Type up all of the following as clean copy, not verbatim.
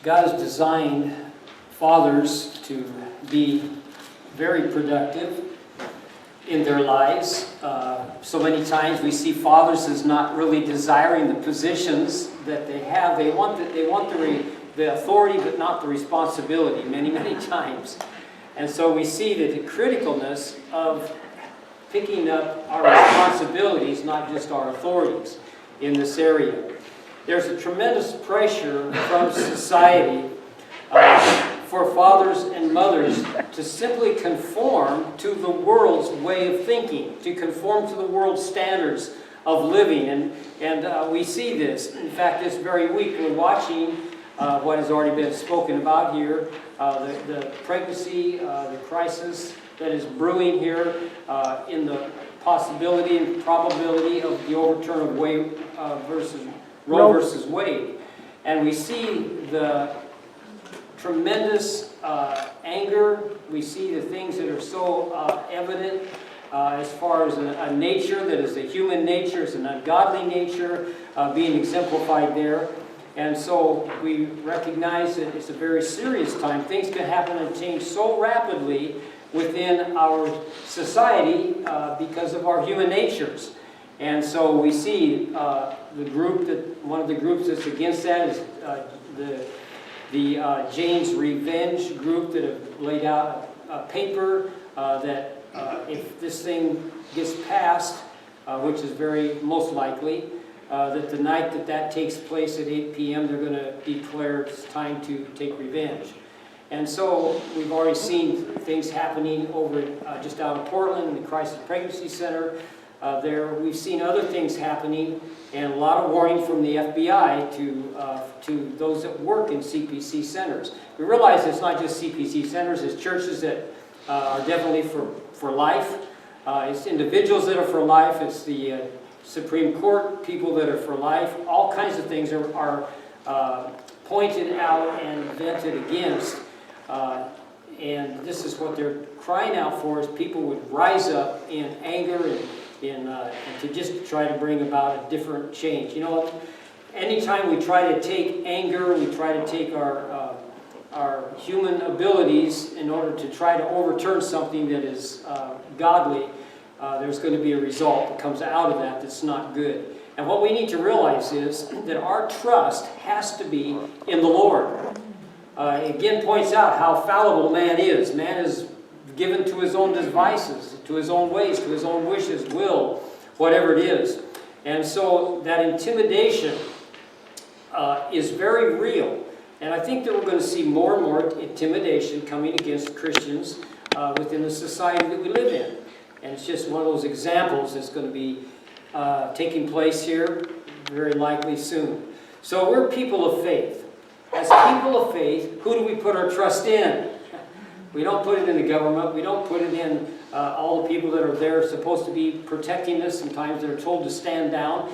God has designed fathers to be very productive in their lives. So many times we see fathers as not really desiring the positions that they have. They want the authority, but not the responsibility many times. And so we see the criticalness of picking up our responsibilities, not just our authorities, in this area. There's a tremendous pressure from society for fathers and mothers to simply conform to the world's way of thinking, to conform to the world's standards of living. And we see this. In fact, this very week we're watching what has already been spoken about here, the pregnancy, the crisis that is brewing here in the possibility and probability of the overturn of Roe versus Wade. And we see the tremendous anger. We see the things that are so evident as far as a nature that is a human nature, is an ungodly nature being exemplified there. And so we recognize that it's a very serious time. Things can happen and change so rapidly within our society because of our human natures. And so we see one of the groups that's against that is the Jane's Revenge group that have laid out a paper that if this thing gets passed, which is very most likely, that the night that takes place at 8 p.m., they're going to declare it's time to take revenge. And so we've already seen things happening over just out of Portland in the Crisis Pregnancy Center. There, we've seen other things happening, and a lot of warning from the FBI to those that work in CPC centers. We realize it's not just CPC centers; it's churches that are definitely for life. It's individuals that are for life. It's the Supreme Court people that are for life. All kinds of things are pointed out and vented against. And this is what they're crying out for: is people would rise up in anger and to just try to bring about a different change. You know, anytime we try to take anger, we try to take our human abilities in order to try to overturn something that is godly, there's going to be a result that comes out of that that's not good. And what we need to realize is that our trust has to be in the Lord. Again, points out how fallible man is. Man is given to his own devices, to his own ways, to his own wishes, will, whatever it is. And so that intimidation is very real. And I think that we're going to see more and more intimidation coming against Christians within the society that we live in. And it's just one of those examples that's going to be taking place here very likely soon. So we're people of faith. As people of faith, who do we put our trust in? We don't put it in the government. We don't put it in all the people that are there supposed to be protecting us. Sometimes they're told to stand down.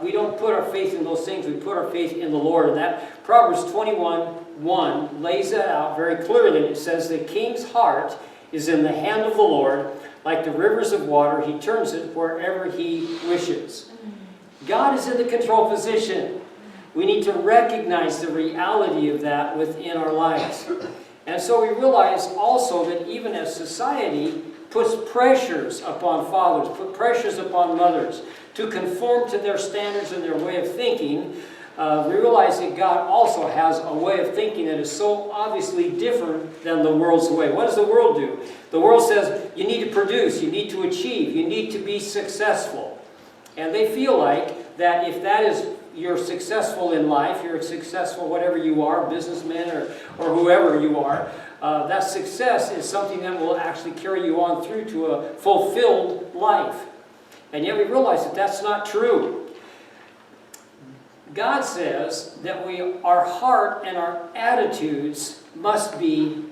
We don't put our faith in those things. We put our faith in the Lord. And that Proverbs 21:1 lays that out very clearly. It says, "The king's heart is in the hand of the Lord. Like the rivers of water, he turns it wherever he wishes." God is in the control position. We need to recognize the reality of that within our lives. And so we realize also that even as society puts pressures upon fathers, put pressures upon mothers to conform to their standards and their way of thinking, we realize that God also has a way of thinking that is so obviously different than the world's way. What does the world do? The world says you need to produce, you need to achieve, you need to be successful. And they feel like that if that is you're successful in life, you're successful whatever you are, businessman or whoever you are, that success is something that will actually carry you on through to a fulfilled life. And yet we realize that that's not true. God says that our heart and our attitudes must be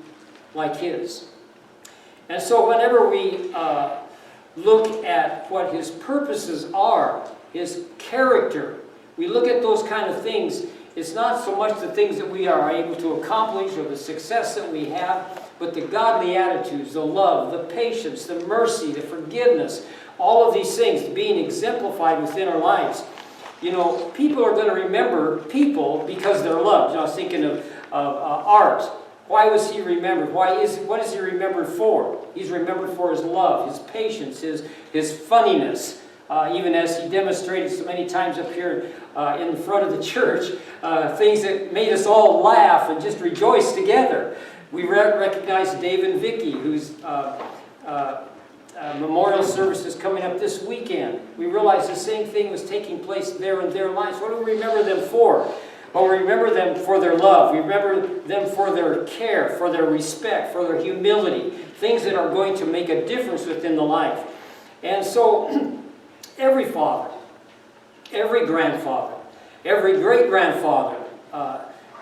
like His. And so whenever we look at what His purposes are, His character, we look at those kind of things, it's not so much the things that we are able to accomplish or the success that we have, but the godly attitudes, the love, the patience, the mercy, the forgiveness, all of these things being exemplified within our lives. You know, people are going to remember people because they're loved. I was thinking of of art. Why was he remembered? What is he remembered for? He's remembered for his love, his patience, his funniness. Even as he demonstrated so many times up here in the front of the church, things that made us all laugh and just rejoice together. We recognize Dave and Vicky, whose memorial service is coming up this weekend. We realize the same thing was taking place there in their lives. What do we remember them for? Well, we remember them for their love. We remember them for their care, for their respect, for their humility. Things that are going to make a difference within the life. And so, every father, every grandfather, every great-grandfather,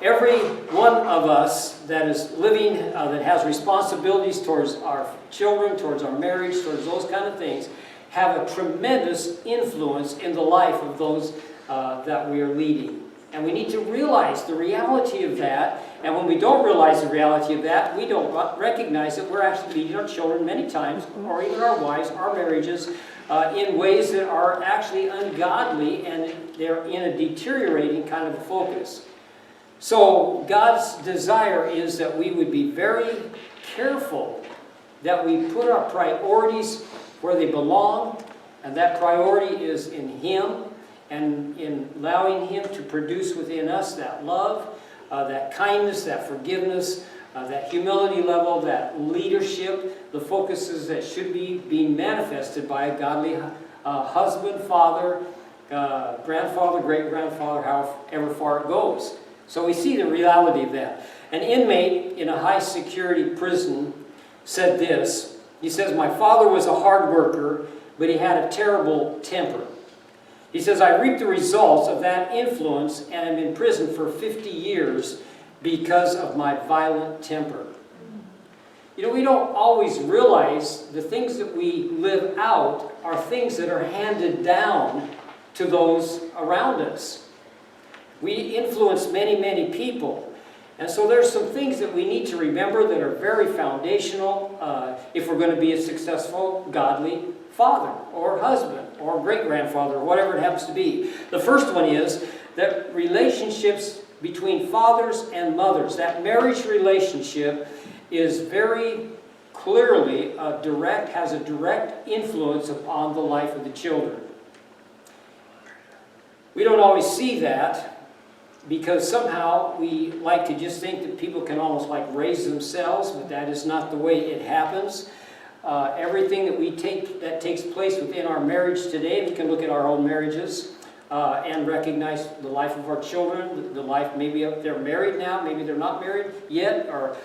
every one of us that is living, that has responsibilities towards our children, towards our marriage, towards those kind of things, have a tremendous influence in the life of those that we are leading. And we need to realize the reality of that. And when we don't realize the reality of that, we don't recognize that we're actually leading our children many times, or even our wives, our marriages, in ways that are actually ungodly, and they're in a deteriorating kind of a focus. So God's desire is that we would be very careful that we put our priorities where they belong, and that priority is in Him, and in allowing Him to produce within us that love, that kindness, that forgiveness, that humility level, that leadership, the focuses that should be being manifested by a godly husband, father, grandfather, great-grandfather, however far it goes. So we see the reality of that. An inmate in a high-security prison said this. He says, "My father was a hard worker, but he had a terrible temper. He says, I reaped the results of that influence and am in prison for 50 years because of my violent temper." You know, we don't always realize the things that we live out are things that are handed down to those around us. We influence many, many people. And so there's some things that we need to remember that are very foundational if we're going to be a successful, godly father or husband or great-grandfather or whatever it happens to be. The first one is that relationships between fathers and mothers, that marriage relationship is very clearly has a direct influence upon the life of the children. We don't always see that because somehow we like to just think that people can almost like raise themselves, but that is not the way it happens. Everything that takes place within our marriage today, we can look at our own marriages and recognize the life of our children, the life, maybe they're married now, maybe they're not married yet, or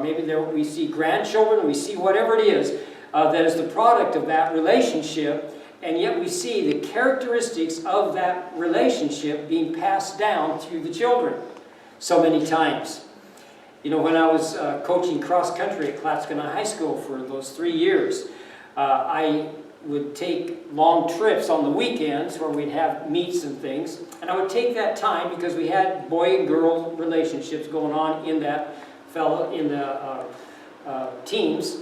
maybe we see grandchildren, we see whatever it is that is the product of that relationship, and yet we see the characteristics of that relationship being passed down to the children so many times. You know, when I was coaching cross-country at Clatscana High School for those 3 years, I would take long trips on the weekends where we'd have meets and things. And I would take that time because we had boy and girl relationships going on in the teams.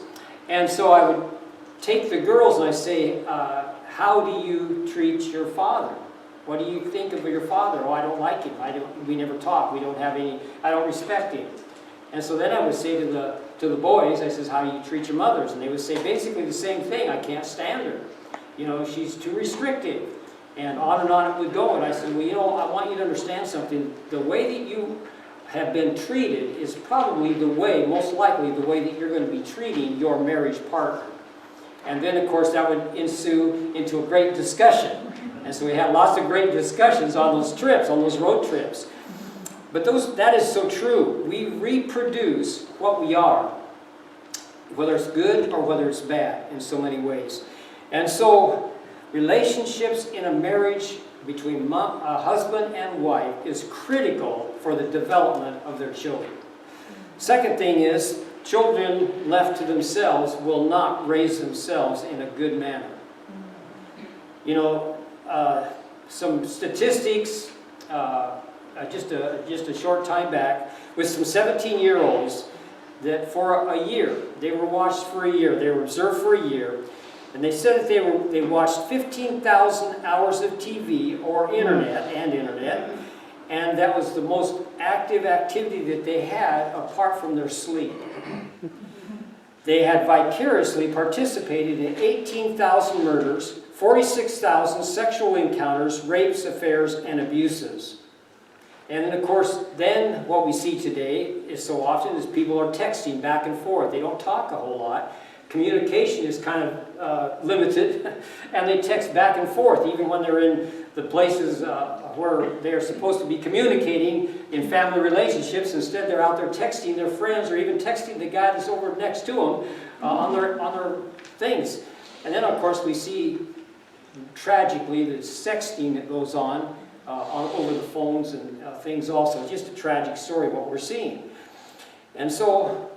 And so I would take the girls and I say, how do you treat your father? What do you think of your father? Oh, I don't like him. We never talk. I don't respect him. And so then I would say to the boys, I says, how do you treat your mothers? And they would say basically the same thing. I can't stand her. You know, she's too restrictive. And on it would go. And I said, well, you know, I want you to understand something. The way that you have been treated is probably most likely the way that you're going to be treating your marriage partner. And then, of course, that would ensue into a great discussion. And so we had lots of great discussions on those trips, on those road trips. But that is so true. We reproduce what we are, whether it's good or whether it's bad, in so many ways. And so relationships in a marriage between a husband and wife is critical for the development of their children. Second thing is, children left to themselves will not raise themselves in a good manner. You know, some statistics, just a short time back, with some 17-year-olds that for a year, they were watched for a year, they were observed for a year, and they said that they watched 15,000 hours of TV or internet, and that was the most active activity that they had apart from their sleep. They had vicariously participated in 18,000 murders, 46,000 sexual encounters, rapes, affairs, and abuses. And then, of course, then what we see today is so often is people are texting back and forth. They don't talk a whole lot. Communication is kind of limited, and they text back and forth, even when they're in the places where they're supposed to be communicating in family relationships. Instead, they're out there texting their friends, or even texting the guy that's over next to them on their things. And then, of course, we see tragically the sexting that goes on over the phones and things also. Just a tragic story what we're seeing. And so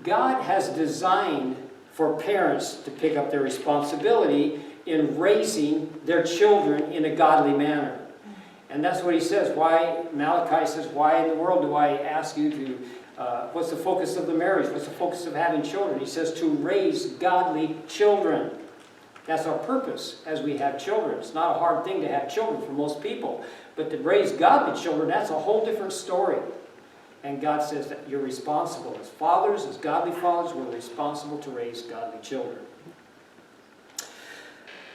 God has designed for parents to pick up their responsibility in raising their children in a godly manner. And that's what he says. Why, Malachi says, why in the world do I ask you to, what's the focus of the marriage? What's the focus of having children? He says to raise godly children. That's our purpose as we have children. It's not a hard thing to have children for most people. But to raise godly children, that's a whole different story. And God says that you're responsible. As fathers, as godly fathers, we're responsible to raise godly children.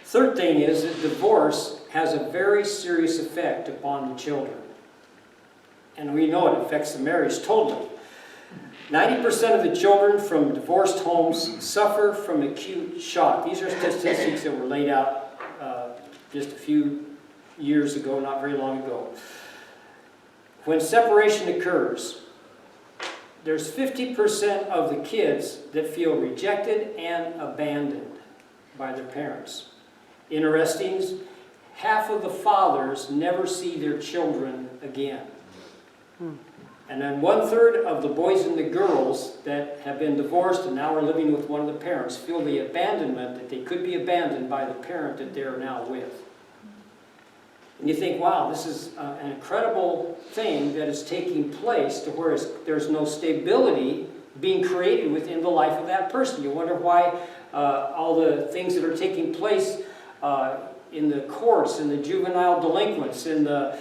Third thing is that divorce has a very serious effect upon the children. And we know it affects the marriage totally. 90% of the children from divorced homes suffer from acute shock. These are statistics that were laid out just a few years ago, not very long ago. When separation occurs, there's 50% of the kids that feel rejected and abandoned by their parents. Interesting, half of the fathers never see their children again. And then 1/3 of the boys and the girls that have been divorced and now are living with one of the parents feel the abandonment, that they could be abandoned by the parent that they're now with. And you think, wow, this is an incredible thing that is taking place to where there's no stability being created within the life of that person. You wonder why all the things that are taking place in the courts, in the juvenile delinquents, in the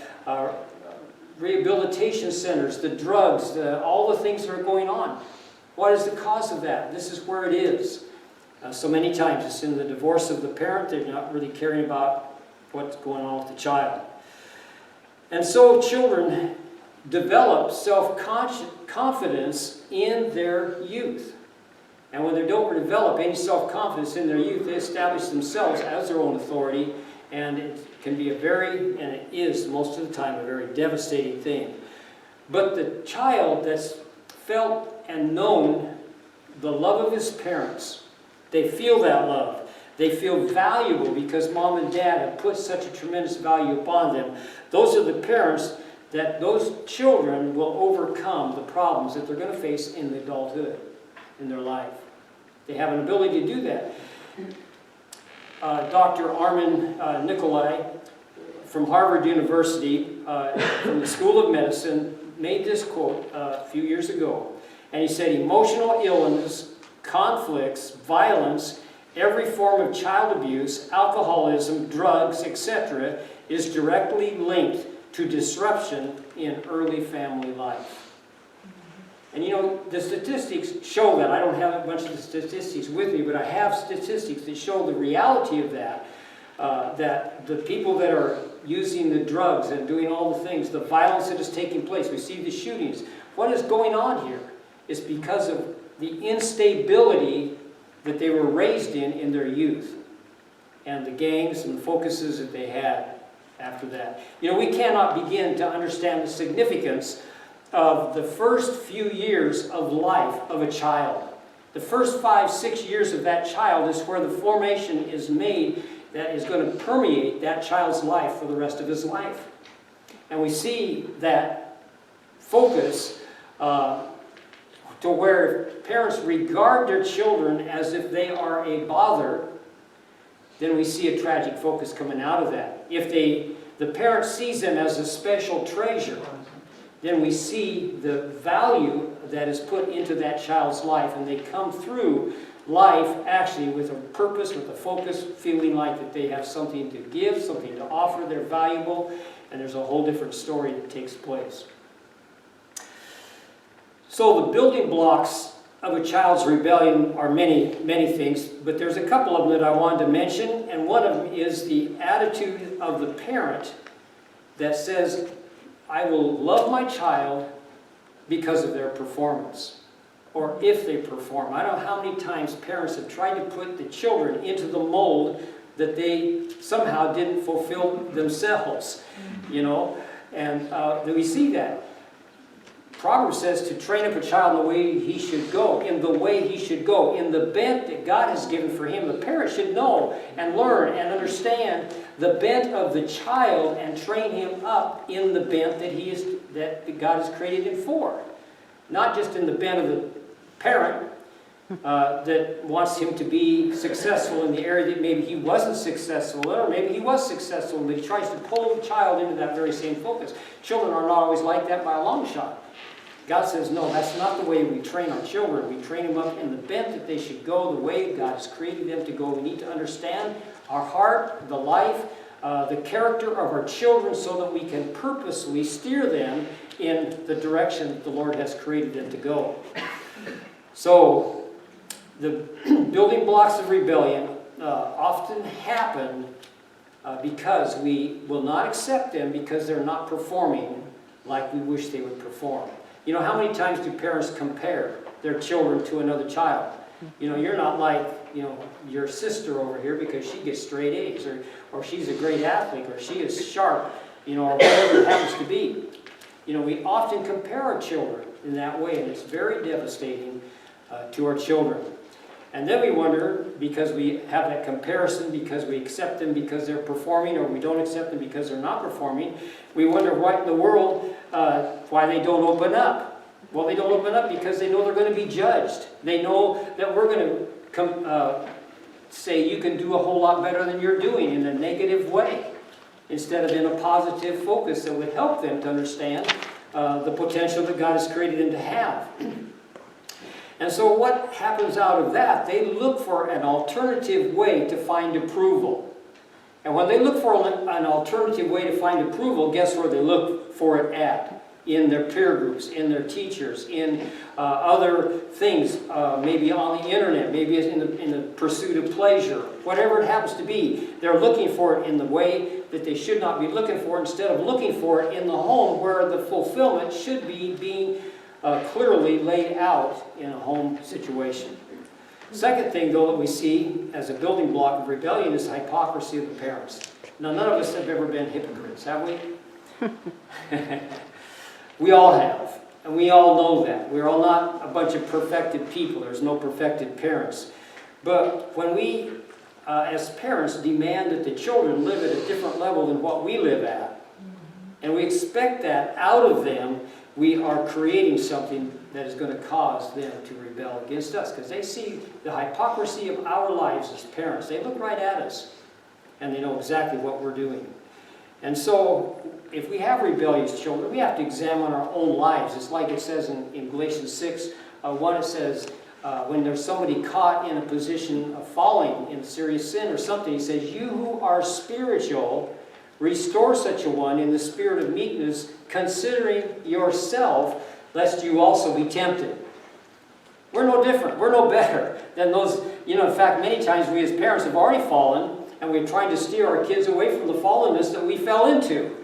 rehabilitation centers, the drugs, all the things that are going on. What is the cause of that? This is where it is. So many times it's in the divorce of the parent. They're not really caring about what's going on with the child. And so children develop self-confidence in their youth. And when they don't develop any self-confidence in their youth, they establish themselves as their own authority. And it can be and it is most of the time, a very devastating thing. But the child that's felt and known the love of his parents, they feel that love. They feel valuable because mom and dad have put such a tremendous value upon them. Those are the parents that those children will overcome the problems that they're going to face in the adulthood, in their life. They have an ability to do that. Dr. Armin Nikolai from Harvard University, from the School of Medicine, made this quote a few years ago. And he said, emotional illness, conflicts, violence, every form of child abuse, alcoholism, drugs, etc. is directly linked to disruption in early family life. And you know, the statistics show that. I don't have a bunch of the statistics with me, but I have statistics that show the reality of that. That the people that are using the drugs and doing all the things, the violence that is taking place, we see the shootings. What is going on here? It's because of the instability that they were raised in their youth, and the gangs and the focuses that they had after that. You know, we cannot begin to understand the significance of the first few years of life of a child. The first 5-6 years of that child is where the formation is made that is going to permeate that child's life for the rest of his life. And we see that focus to where parents regard their children as if they are a bother, then we see a tragic focus coming out of that. If the parent sees them as a special treasure, then we see the value that is put into that child's life, and they come through life actually with a purpose, with a focus, feeling like that they have something to give, something to offer, they're valuable, and there's a whole different story that takes place. So the building blocks of a child's rebellion are many, many things, but there's a couple of them that I wanted to mention, and one of them is the attitude of the parent that says, I will love my child because of their performance, or if they perform. I don't know how many times parents have tried to put the children into the mold that they somehow didn't fulfill themselves, you know, and we see that. Proverbs says to train up a child in the way he should go, in the way he should go, in the bent that God has given for him. The parent should know and learn and understand the bent of the child and train him up in the bent that God has created him for. Not just in the bent of the parent that wants him to be successful in the area that maybe he wasn't successful in, or maybe he was successful, but he tries to pull the child into that very same focus. Children are not always like that by a long shot. God says, no, that's not the way we train our children. We train them up in the bent that they should go, the way God has created them to go. We need to understand our heart, the life, the character of our children so that we can purposely steer them in the direction that the Lord has created them to go. So, the building blocks of rebellion often happen because we will not accept them because they're not performing like we wish they would perform. You know, how many times do parents compare their children to another child? You know, you're not like, you know, your sister over here because she gets straight A's, or she's a great athlete, or she is sharp, you know, or whatever it happens to be. You know, we often compare our children in that way, and it's very devastating to our children. And then we wonder, because we have that comparison, because we accept them because they're performing, or we don't accept them because they're not performing, we wonder what in the world, why they don't open up. Well, they don't open up because they know they're going to be judged. They know that we're going to say you can do a whole lot better than you're doing in a negative way, instead of in a positive focus that would help them to understand the potential that God has created them to have. And so what happens out of that? They look for an alternative way to find approval. And when they look for an alternative way to find approval, guess where they look for it at? In their peer groups, in their teachers, in other things, maybe on the internet, maybe in the pursuit of pleasure, whatever it happens to be. They're looking for it in the way that they should not be looking for it, instead of looking for it in the home where the fulfillment should be being clearly laid out in a home situation. Second thing, though, that we see as a building block of rebellion is hypocrisy of the parents. Now, none of us have ever been hypocrites, have we? We all have, and we all know that. We're all not a bunch of perfected people. There's no perfected parents. But when we, as parents, demand that the children live at a different level than what we live at, and we expect that out of them, we are creating something that is going to cause them to rebel against us, because they see the hypocrisy of our lives as parents. They look right at us, and they know exactly what we're doing. And so, if we have rebellious children, we have to examine our own lives. It's like it says in Galatians 6, 1, it says, when there's somebody caught in a position of falling in serious sin or something, he says, you who are spiritual, restore such a one in the spirit of meekness, considering yourself, lest you also be tempted. We're no different. We're no better than those. You know, in fact, many times we as parents have already fallen, and we're trying to steer our kids away from the fallenness that we fell into.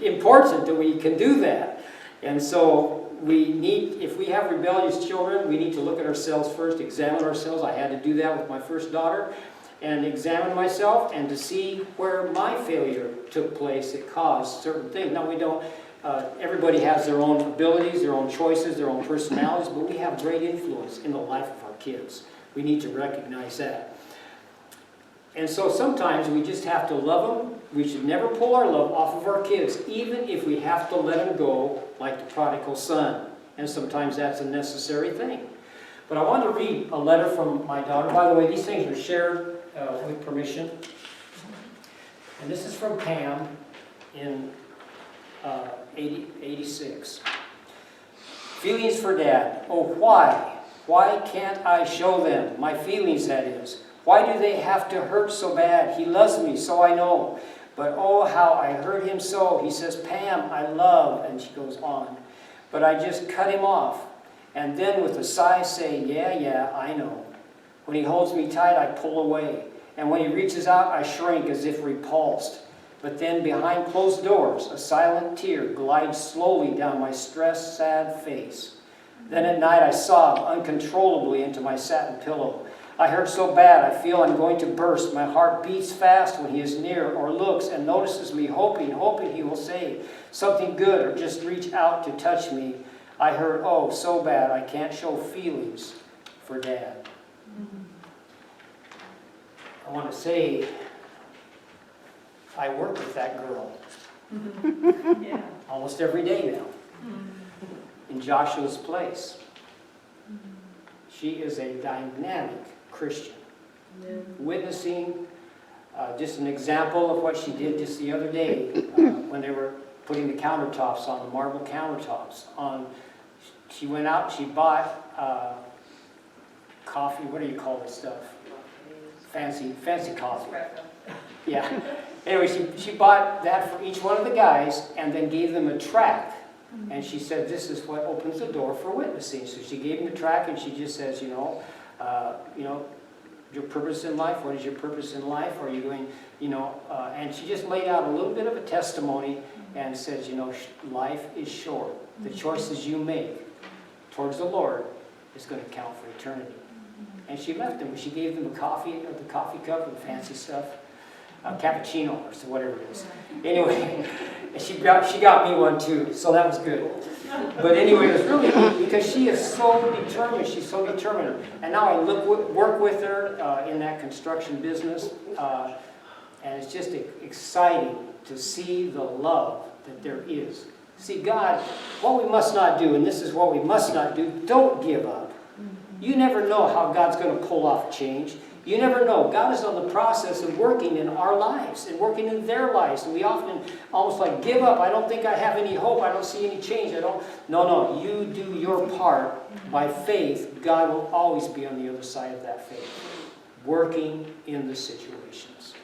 Important that we can do that. And so we need, if we have rebellious children, we need to look at ourselves first, examine ourselves. I had to do that with my first daughter, and examine myself and to see where my failure took place that caused certain things. Now, we don't, everybody has their own abilities, their own choices, their own personalities, but we have great influence in the life of our kids. We need to recognize that. And so sometimes we just have to love them. We should never pull our love off of our kids, even if we have to let them go like the prodigal son. And sometimes that's a necessary thing. But I want to read a letter from my daughter. By the way, these things are shared with permission. And this is from Pam in 86. Feelings for Dad. Oh, why Why can't I show them? My feelings, that is. Why do they have to hurt so bad? He loves me, so I know. But oh, how I hurt him so. He says, Pam, I love. And she goes on. But I just cut him off. And then with a sigh say, yeah, I know. When he holds me tight, I pull away. And when he reaches out, I shrink as if repulsed. But then behind closed doors, a silent tear glides slowly down my stressed, sad face. Then at night I sob uncontrollably into my satin pillow. I hurt so bad I feel I'm going to burst. My heart beats fast when he is near or looks and notices me, hoping he will say something good or just reach out to touch me. I hurt, oh, so bad I can't show feelings for Dad. I want to say, I work with that girl Yeah. almost every day now in Joshua's place. She is a dynamic Christian. Witnessing, just an example of what she did just the other day when they were putting the countertops on, the marble countertops. She went out, she bought coffee, what do you call this stuff? Fancy coffee. Yeah. Anyway, she bought that for each one of the guys and then gave them a tract. And she said, this is what opens the door for witnessing. So she gave them the tract and she just says, your purpose in life, what is your purpose in life? Are you going, and she just laid out a little bit of a testimony and says, life is short. The choices you make towards the Lord is going to count for eternity. And she left them. She gave them a coffee, or the coffee cup with fancy stuff. Cappuccino or whatever it is. Anyway, she got me one too, so that was good. But anyway, it was really good because she is so determined. She's so determined. And now I work with her in that construction business, and it's just exciting to see the love that there is. See, God, what we must not do, and this is what we must not do, don't give up. You never know how God's going to pull off change. You never know. God is on the process of working in our lives and working in their lives. And we often almost like give up. I don't think I have any hope. I don't see any change. No. You do your part by faith. God will always be on the other side of that faith, working in the situations.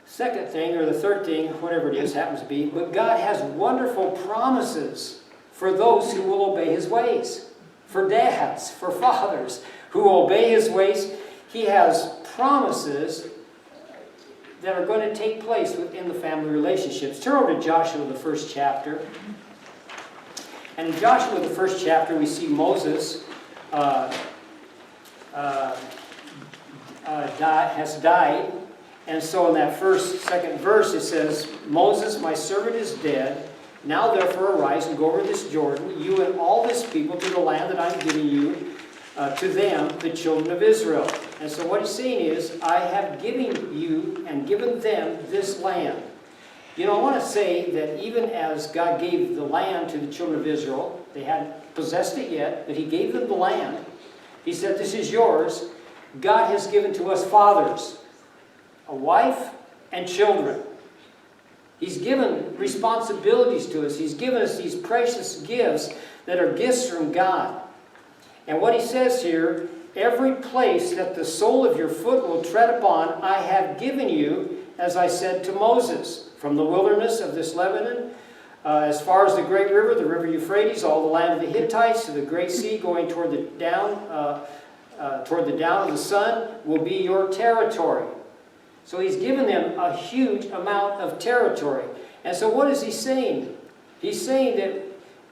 Second thing, or the third thing, whatever it is, happens to be, but God has wonderful promises for those who will obey His ways. For dads, for fathers who obey His ways, He has promises that are going to take place within the family relationships. Turn over to Joshua, the first chapter. And in Joshua, the first chapter, we see Moses has died. And so in that second verse, it says, Moses, my servant, is dead. Now therefore arise and go over this Jordan, you and all this people, to the land that I'm giving you, to them, the children of Israel. And so what he's saying is, I have given you and given them this land. I want to say that even as God gave the land to the children of Israel, they hadn't possessed it yet, but He gave them the land. He said, this is yours. God has given to us fathers, a wife, and children. He's given responsibilities to us. He's given us these precious gifts that are gifts from God. And what he says here, every place that the sole of your foot will tread upon, I have given you, as I said to Moses, from the wilderness of this Lebanon, as far as the great river, the river Euphrates, all the land of the Hittites, to the great sea going toward the down of the sun, will be your territory. So He's given them a huge amount of territory. And so what is He saying? He's saying that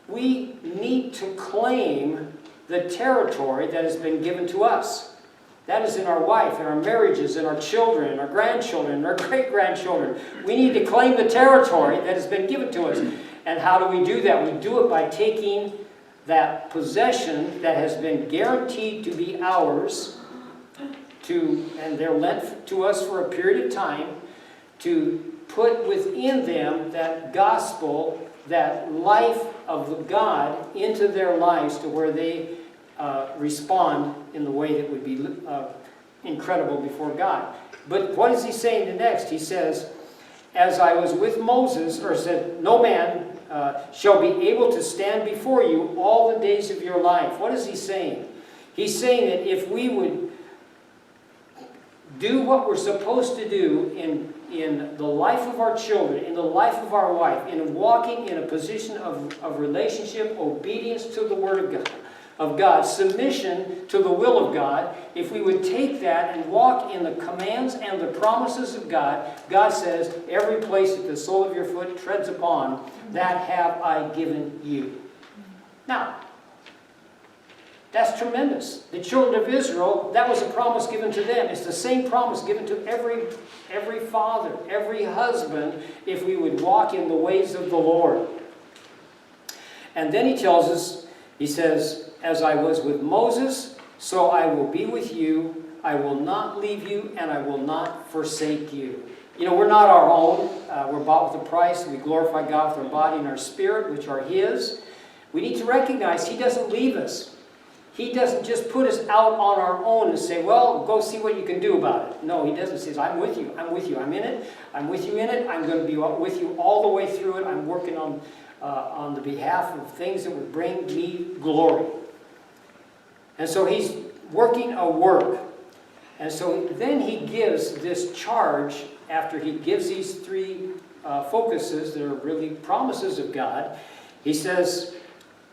we need to claim the territory that has been given to us. That is in our wife, in our marriages, in our children, in our grandchildren, in our great-grandchildren. We need to claim the territory that has been given to us. And how do we do that? We do it by taking that possession that has been guaranteed to be ours, and they're lent to us for a period of time, to put within them that gospel, that life of God into their lives, to where they respond in the way that would be incredible before God. But what is he saying next? He says, as I was with Moses, or said, no man shall be able to stand before you all the days of your life. What is he saying? He's saying that if we would do what we're supposed to do in the life of our children, in the life of our wife, in walking in a position of relationship, obedience to the Word of God, submission to the will of God, if we would take that and walk in the commands and the promises of God, God says, every place that the sole of your foot treads upon, that have I given you. Now, that's tremendous. The children of Israel, that was a promise given to them. It's the same promise given to every father, every husband, if we would walk in the ways of the Lord. And then he tells us, he says, as I was with Moses, so I will be with you. I will not leave you, and I will not forsake you. You know, we're not our own. We're bought with a price. We glorify God with our body and our spirit, which are His. We need to recognize He doesn't leave us. He doesn't just put us out on our own and say, well, go see what you can do about it. No, He doesn't. He says, I'm with you. I'm with you. I'm in it. I'm with you in it. I'm going to be with you all the way through it. I'm working on the behalf of things that would bring me glory. And so He's working a work. And so then He gives this charge after He gives these three focuses that are really promises of God. He says,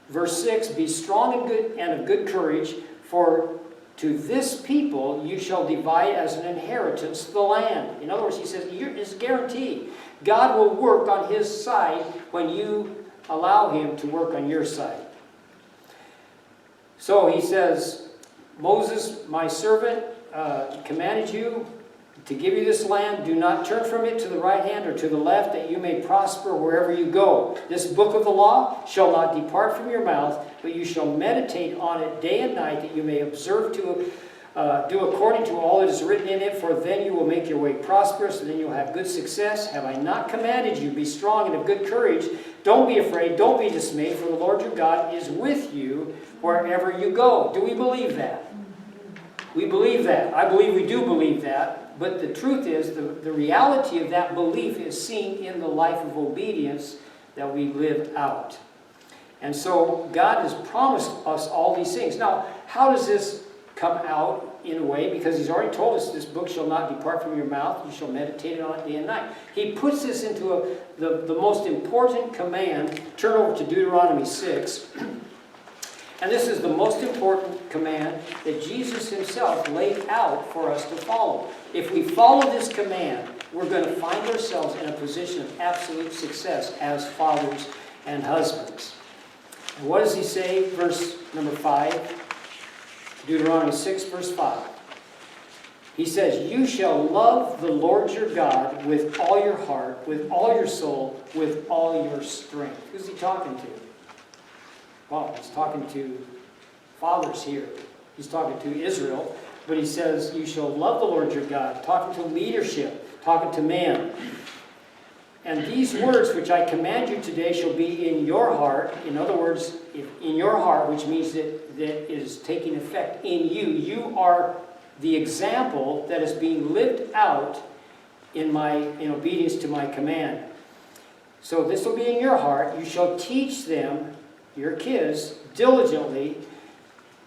verse 6, be strong and good and of good courage, for to this people you shall divide as an inheritance the land. In other words, he says, it's guaranteed. God will work on His side when you allow Him to work on your side. So he says, Moses, my servant, commanded you to give you this land. Do not turn from it to the right hand or to the left, that you may prosper wherever you go. This book of the law shall not depart from your mouth, but you shall meditate on it day and night, that you may observe to do according to all that is written in it, for then you will make your way prosperous, and then you'll have good success. Have I not commanded you? Be strong and of good courage. Don't be afraid. Don't be dismayed, for the Lord your God is with you wherever you go. Do we believe that? We believe that. I believe we do believe that. But the truth is, the reality of that belief is seen in the life of obedience that we live out. And so God has promised us all these things. Now, how does this come out in a way? Because He's already told us this book shall not depart from your mouth. You shall meditate on it day and night. He puts this into the most important command. Turn over to Deuteronomy 6. And this is the most important command that Jesus Himself laid out for us to follow. If we follow this command, we're going to find ourselves in a position of absolute success as fathers and husbands. And what does He say? Verse number 5. Deuteronomy 6, verse 5. He says, you shall love the Lord your God with all your heart, with all your soul, with all your strength. Who's He talking to? Well, He's talking to fathers here. He's talking to Israel. But He says, you shall love the Lord your God. Talking to leadership. Talking to man. And these words which I command you today shall be in your heart. In other words, in your heart, which means that it is taking effect in you. You are the example that is being lived out in obedience to my command. So this will be in your heart. You shall teach them, your kids, diligently,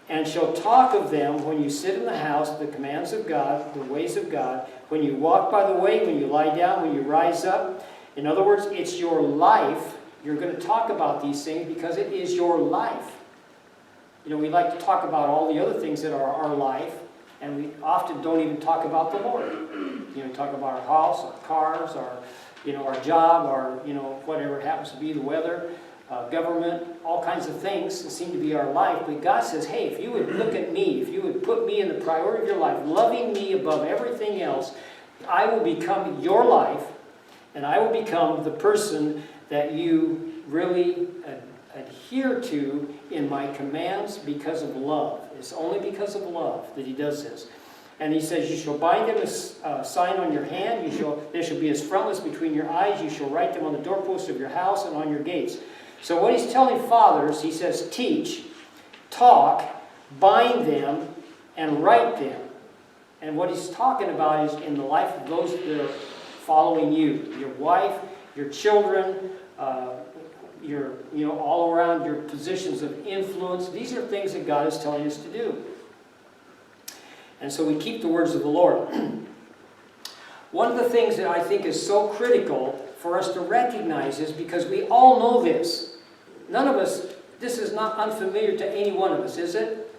and shall talk of them when you sit in the house, the commands of God, the ways of God, when you walk by the way, when you lie down, when you rise up. In other words, it's your life. You're going to talk about these things because it is your life. You know, we like to talk about all the other things that are our life, and we often don't even talk about the Lord. You know, talk about our house, our cars, our job, whatever it happens to be, the weather, government, all kinds of things that seem to be our life. But God says, hey, if you would look at me, if you would put me in the priority of your life, loving me above everything else, I will become your life, and I will become the person that you really adhere to in my commands because of love. It's only because of love that He does this. And He says, you shall bind them as a sign on your hand. There shall be as frontlets between your eyes. You shall write them on the doorposts of your house and on your gates. So what He's telling fathers, He says, teach, talk, bind them, and write them. And what He's talking about is in the life of those that are following you, your wife, your children, all around your positions of influence. These are things that God is telling us to do. And so we keep the words of the Lord. One of the things that I think is so critical for us to recognize is because we all know this. None of us, this is not unfamiliar to any one of us, is it?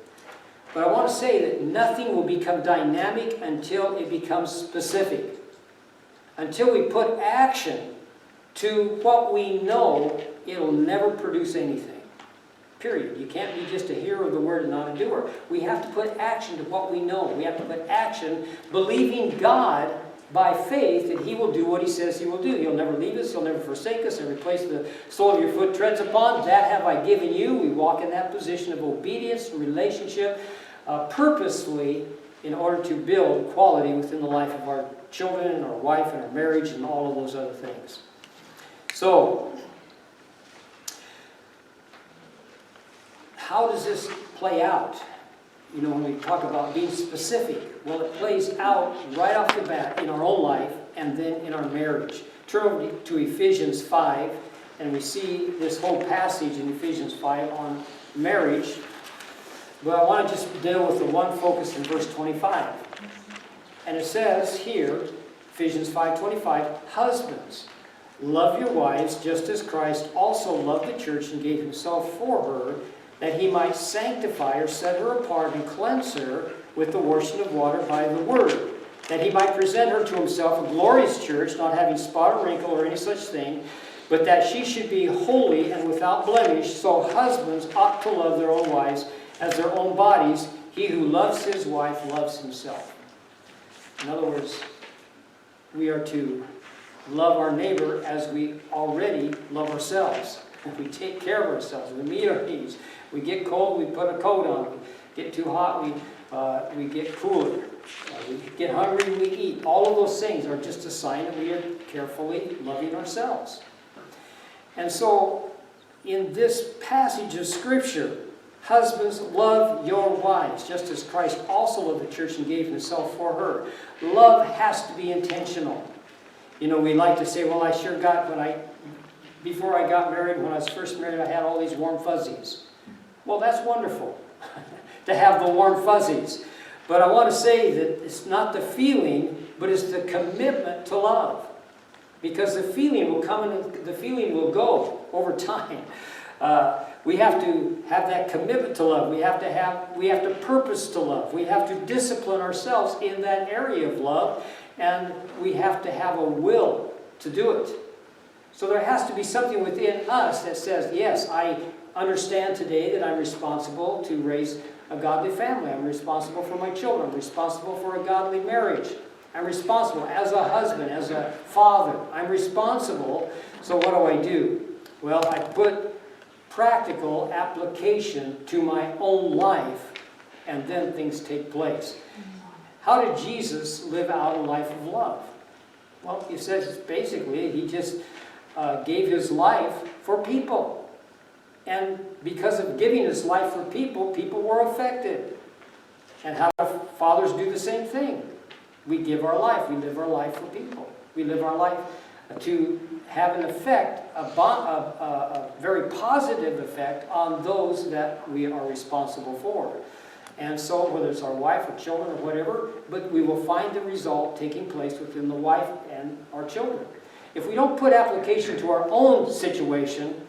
But I want to say that nothing will become dynamic until it becomes specific. Until we put action to what we know, it'll never produce anything. Period. You can't be just a hearer of the word and not a doer. We have to put action to what we know. We have to put action believing God by faith that He will do what He says He will do. He'll never leave us. He'll never forsake us. Every place the sole of your foot treads upon, that have I given you. We walk in that position of obedience and relationship purposely in order to build quality within the life of our children and our wife and our marriage and all of those other things. So, how does this play out? When we talk about being specific, well, it plays out right off the bat in our own life and then in our marriage. Turn to Ephesians 5, and we see this whole passage in Ephesians 5 on marriage. But I want to just deal with the one focus in verse 25. And it says here, Ephesians 5:25, husbands, love your wives just as Christ also loved the church and gave Himself for her, that He might sanctify her, set her apart, and cleanse her with the washing of water by the word, that He might present her to Himself a glorious church, not having spot or wrinkle or any such thing, but that she should be holy and without blemish. So husbands ought to love their own wives as their own bodies. He who loves his wife loves himself. In other words, we are to love our neighbor as we already love ourselves. We take care of ourselves. We meet our needs. We get cold, we put a coat on. We get too hot, we get cooler. We get hungry, we eat. All of those things are just a sign that we are carefully loving ourselves. And so, in this passage of Scripture, husbands, love your wives, just as Christ also loved the church and gave Himself for her. Love has to be intentional. We like to say, well, I sure got, before I got married, when I was first married, I had all these warm fuzzies. Well, that's wonderful to have the warm fuzzies. But I want to say that it's not the feeling, but it's the commitment to love. Because the feeling will come and the feeling will go over time. We have to have that commitment to love. We have to purpose to love. We have to discipline ourselves in that area of love. And we have to have a will to do it. So there has to be something within us that says, yes, I understand today that I'm responsible to raise a godly family. I'm responsible for my children. I'm responsible for a godly marriage. I'm responsible as a husband, as a father. I'm responsible. So what do? Well, I put practical application to my own life, and then things take place. How did Jesus live out a life of love? Well, He says basically He just gave His life for people. And because of giving His life for people, people were affected. And how do fathers do the same thing? We give our life. We live our life for people. We live our life to have an effect, a very positive effect on those that we are responsible for. And so, whether it's our wife or children or whatever, but we will find the result taking place within the wife and our children. If we don't put application to our own situation,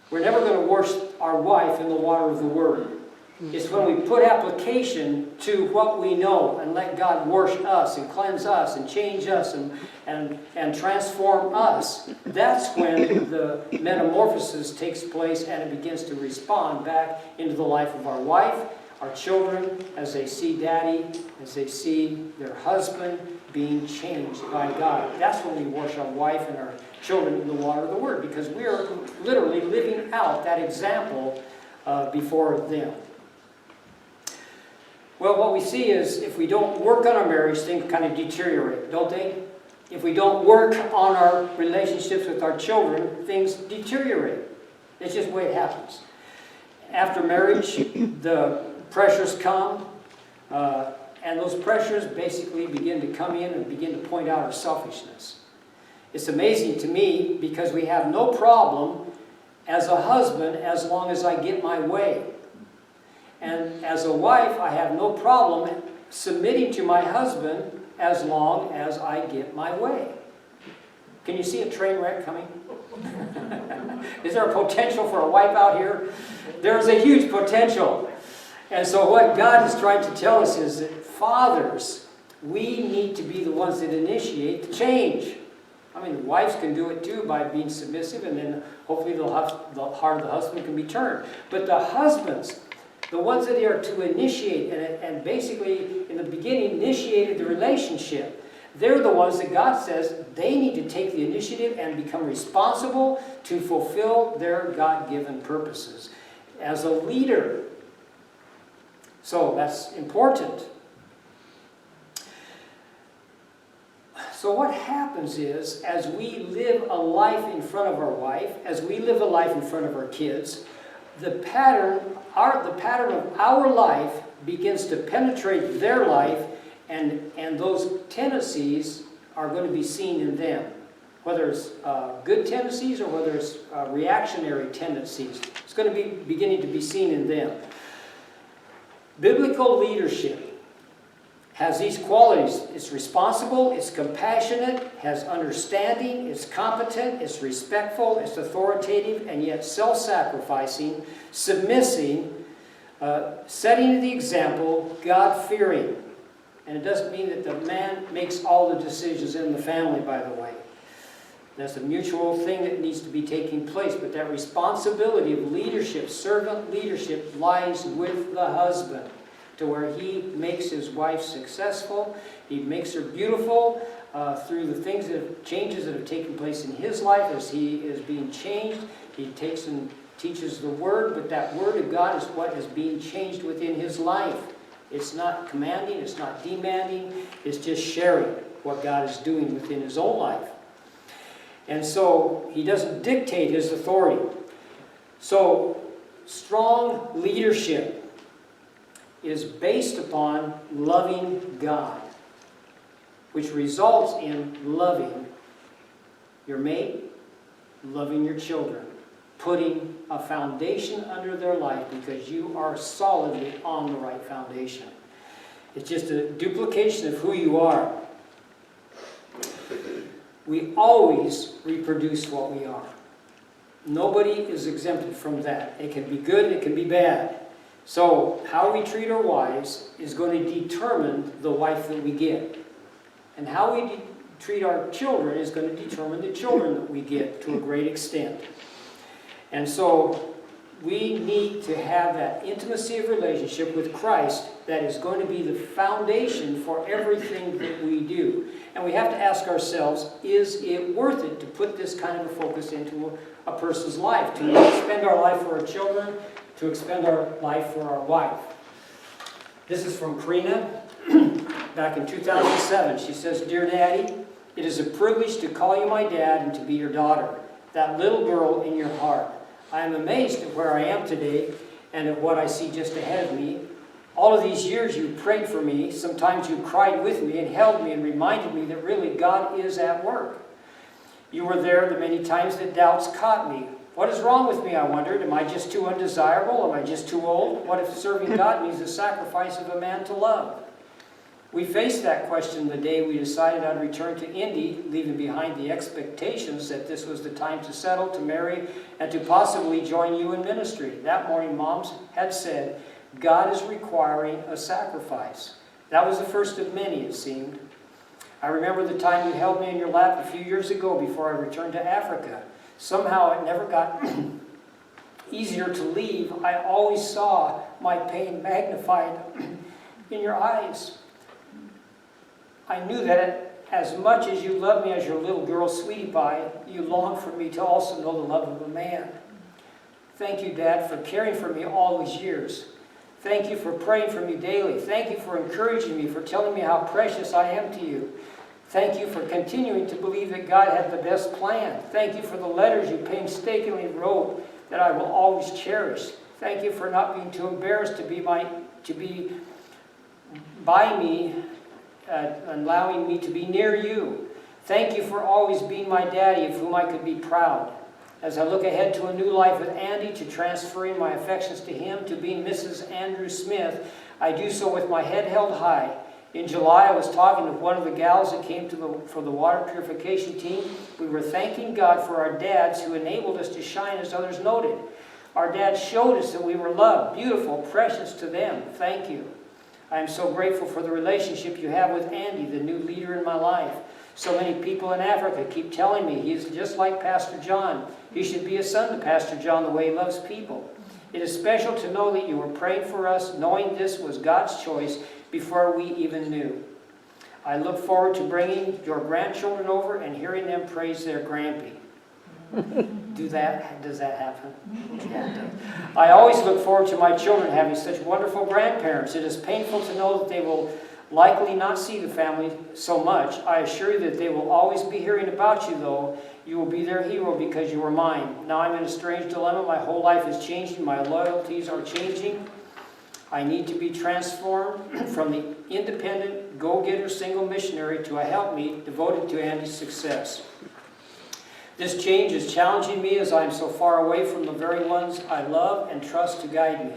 we're never going to wash our wife in the water of the Word. It's when we put application to what we know and let God wash us and cleanse us and change us and transform us. That's when the metamorphosis takes place and it begins to respond back into the life of our wife, our children, as they see Daddy, as they see their husband being changed by God. That's when we wash our wife and our children in the water of the Word, because we are literally living out that example before them. Well, what we see is if we don't work on our marriage, things kind of deteriorate, don't they? If we don't work on our relationships with our children, things deteriorate. It's just the way it happens. After marriage, the pressures come, and those pressures basically begin to come in and begin to point out our selfishness. It's amazing to me because we have no problem as a husband as long as I get my way. And as a wife, I have no problem submitting to my husband as long as I get my way. Can you see a train wreck coming? Is there a potential for a wipeout here? There's a huge potential. And so what God is trying to tell us is that fathers, we need to be the ones that initiate the change. I mean, the wives can do it too by being submissive, and then hopefully the heart of the husband can be turned. But the husbands, the ones that are to initiate, and basically in the beginning initiated the relationship, they're the ones that God says they need to take the initiative and become responsible to fulfill their God-given purposes as a leader. So that's important. So what happens is, as we live a life in front of our wife, as we live a life in front of our kids, the pattern of our life begins to penetrate their life, and those tendencies are going to be seen in them. Whether it's good tendencies or whether it's reactionary tendencies, it's going to be beginning to be seen in them. Biblical leadership has these qualities. It's responsible, it's compassionate, has understanding, it's competent, it's respectful, it's authoritative, and yet self-sacrificing, submissive, setting the example, God-fearing. And it doesn't mean that the man makes all the decisions in the family, by the way. That's a mutual thing that needs to be taking place. But that responsibility of leadership, servant leadership, lies with the husband, to where he makes his wife successful, he makes her beautiful through the changes that have taken place in his life as he is being changed. He takes and teaches the Word, but that Word of God is what is being changed within his life. It's not commanding, it's not demanding, it's just sharing what God is doing within his own life. And so he doesn't dictate his authority. So strong leadership is based upon loving God, which results in loving your mate, loving your children, putting a foundation under their life because you are solidly on the right foundation. It's just a duplication of who you are. We always reproduce what we are. Nobody is exempted from that. It can be good, it can be bad. So how we treat our wives is going to determine the wife that we get. And how we treat our children is going to determine the children that we get to a great extent. And so we need to have that intimacy of relationship with Christ that is going to be the foundation for everything that we do. And we have to ask ourselves, is it worth it to put this kind of a focus into a person's life? To expend our life for our children, to expend our life for our wife. This is from Karina back in 2007. She says, "Dear Daddy, it is a privilege to call you my dad and to be your daughter, that little girl in your heart. I am amazed at where I am today and at what I see just ahead of me. All of these years you prayed for me. Sometimes you cried with me and held me and reminded me that really God is at work. You were there the many times that doubts caught me. What is wrong with me, I wondered? Am I just too undesirable? Am I just too old? What if serving God means the sacrifice of a man to love? We faced that question the day we decided I'd return to Indy, leaving behind the expectations that this was the time to settle, to marry, and to possibly join you in ministry. That morning, Moms had said, God is requiring a sacrifice. That was the first of many, it seemed. I remember the time you held me in your lap a few years ago before I returned to Africa. Somehow it never got easier to leave. I always saw my pain magnified in your eyes. I knew that as much as you love me as your little girl, sweetie pie, you long for me to also know the love of a man. Thank you, Dad, for caring for me all these years. Thank you for praying for me daily. Thank you for encouraging me, for telling me how precious I am to you. Thank you for continuing to believe that God had the best plan. Thank you for the letters you painstakingly wrote that I will always cherish. Thank you for not being too embarrassed to be by me, allowing me to be near you. Thank you for always being my daddy of whom I could be proud. As I look ahead to a new life with Andy, to transferring my affections to him, to being Mrs. Andrew Smith, I do so with my head held high. In July, I was talking with one of the gals that came for the water purification team. We were thanking God for our dads who enabled us to shine as others noted. Our dads showed us that we were loved, beautiful, precious to them. Thank you. I am so grateful for the relationship you have with Andy, the new leader in my life. So many people in Africa keep telling me he is just like Pastor John. He should be a son to Pastor John the way he loves people. It is special to know that you were praying for us, knowing this was God's choice before we even knew. I look forward to bringing your grandchildren over and hearing them praise their grampy. Does that happen? Yeah, it does. I always look forward to my children having such wonderful grandparents. It is painful to know that they will likely not see the family so much. I assure you that they will always be hearing about you, though. You will be their hero because you are mine. Now I'm in a strange dilemma. My whole life is changing. My loyalties are changing. I need to be transformed from the independent, go-getter single missionary to a helpmeet devoted to Andy's success. This change is challenging me as I am so far away from the very ones I love and trust to guide me.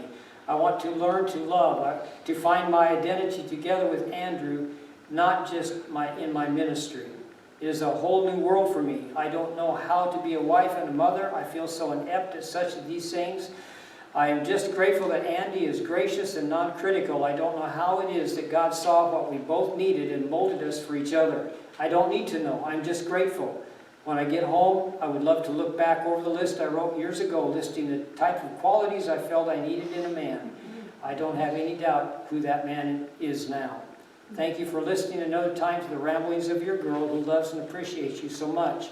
I want to learn to love, to find my identity together with Andrew, not just in my ministry. It is a whole new world for me. I don't know how to be a wife and a mother. I feel so inept at such of these things. I am just grateful that Andy is gracious and non-critical. I don't know how it is that God saw what we both needed and molded us for each other. I don't need to know. I'm just grateful. When I get home, I would love to look back over the list I wrote years ago, listing the type of qualities I felt I needed in a man. I don't have any doubt who that man is now. Thank you for listening another time to the ramblings of your girl who loves and appreciates you so much.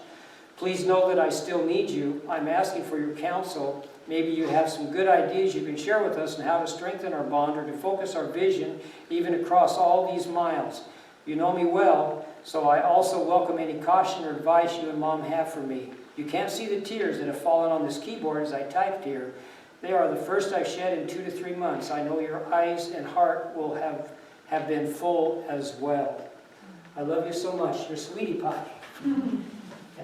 Please know that I still need you. I'm asking for your counsel. Maybe you have some good ideas you can share with us on how to strengthen our bond or to focus our vision even across all these miles. You know me well, so I also welcome any caution or advice you and Mom have for me. You can't see the tears that have fallen on this keyboard as I typed here. They are the first I've shed in 2 to 3 months. I know your eyes and heart will have been full as well. I love you so much. You're sweetie pie. And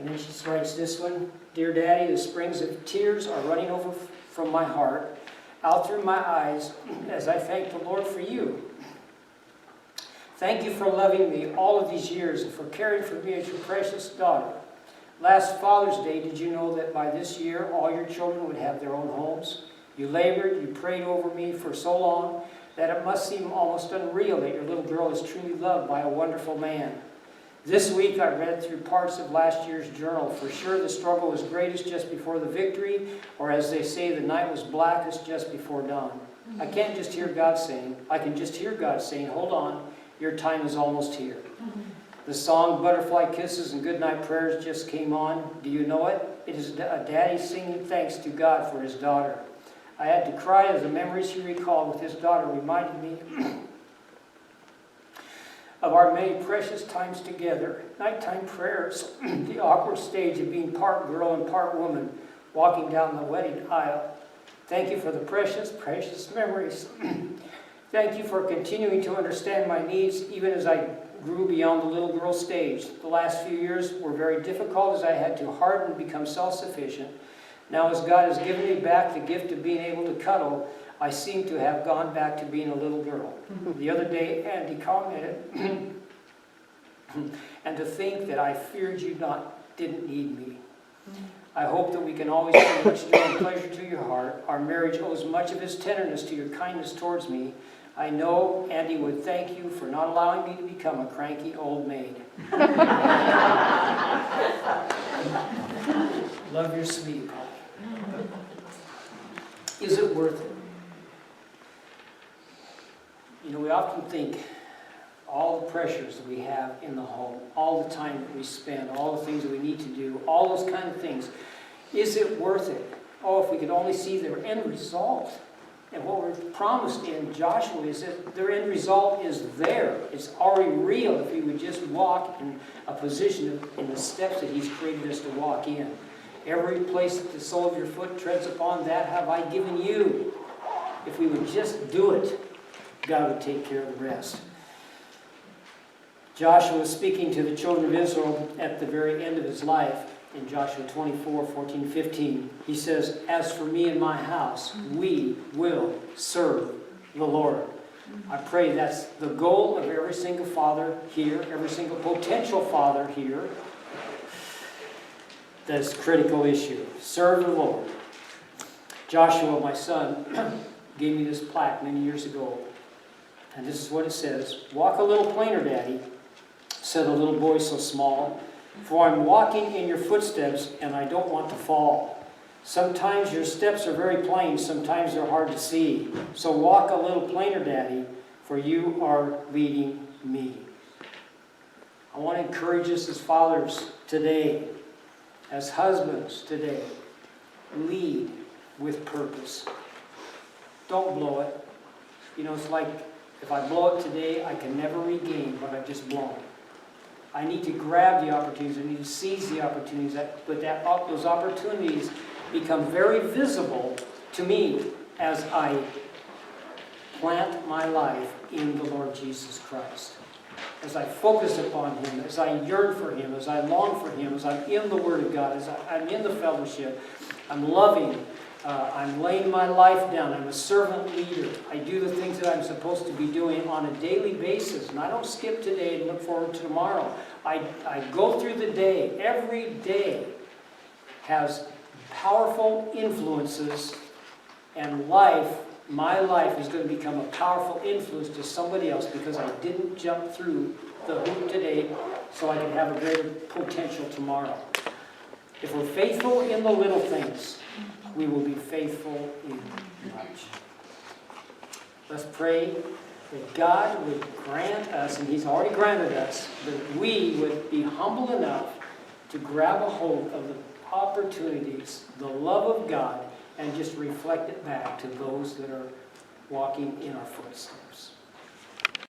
then she writes this one. Dear Daddy, the springs of tears are running over from my heart, out through my eyes, as I thank the Lord for you. Thank you for loving me all of these years and for caring for me as your precious daughter. Last Father's Day, did you know that by this year, all your children would have their own homes? You labored, you prayed over me for so long that it must seem almost unreal that your little girl is truly loved by a wonderful man. This week, I read through parts of last year's journal. For sure, the struggle was greatest just before the victory, or as they say, the night was blackest just before dawn. I can just hear God saying, hold on, your time is almost here. The song Butterfly Kisses and Goodnight Prayers just came on. Do you know it? It is a daddy singing thanks to God for his daughter. I had to cry as the memories he recalled with his daughter reminded me of our many precious times together. Nighttime prayers, the awkward stage of being part girl and part woman, walking down the wedding aisle. Thank you for the precious, precious memories. Thank you for continuing to understand my needs even as I grew beyond the little girl stage. The last few years were very difficult as I had to harden and become self-sufficient. Now as God has given me back the gift of being able to cuddle, I seem to have gone back to being a little girl. The other day, Andy commented, and to think that I feared you didn't need me. I hope that we can always bring much joy and pleasure to your heart. Our marriage owes much of its tenderness to your kindness towards me. I know Andy would thank you for not allowing me to become a cranky old maid. Love your sweetie pie. Is it worth it? You know, we often think all the pressures that we have in the home, all the time that we spend, all the things that we need to do, all those kind of things, is it worth it? Oh, if we could only see their end result. And what we're promised in Joshua is that their end result is there. It's already real if we would just walk in a position in the steps that he's created us to walk in. Every place that the sole of your foot treads upon, that have I given you. If we would just do it, God would take care of the rest. Joshua was speaking to the children of Israel at the very end of his life. in Joshua 24, 14, 15. He says, as for me and my house, we will serve the Lord. I pray that's the goal of every single father here, every single potential father here. That's a critical issue. Serve the Lord. Joshua, my son, gave me this plaque many years ago. And this is what it says. Walk a little plainer, Daddy, said a little boy so small. For I'm walking in your footsteps and I don't want to fall. Sometimes your steps are very plain, sometimes they're hard to see. So walk a little plainer, Daddy, for you are leading me. I want to encourage us as fathers today, as husbands today, lead with purpose. Don't blow it. You know, it's like if I blow it today, I can never regain what I've just blown. I need to grab the opportunities. I need to seize the opportunities. But those opportunities become very visible to me as I plant my life in the Lord Jesus Christ. As I focus upon Him, as I yearn for Him, as I long for Him, as I'm in the Word of God, as I'm in the fellowship, I'm loving, I'm laying my life down, I'm a servant leader. I do the things that I'm supposed to be doing on a daily basis. And I don't skip today and look forward to tomorrow. I go through the day. Every day has powerful influences, and my life is going to become a powerful influence to somebody else because I didn't jump through the hoop today so I can have a greater potential tomorrow. If we're faithful in the little things, we will be faithful in much. Let's pray that God would grant us, and He's already granted us, that we would be humble enough to grab a hold of the opportunities, the love of God, and just reflect it back to those that are walking in our footsteps.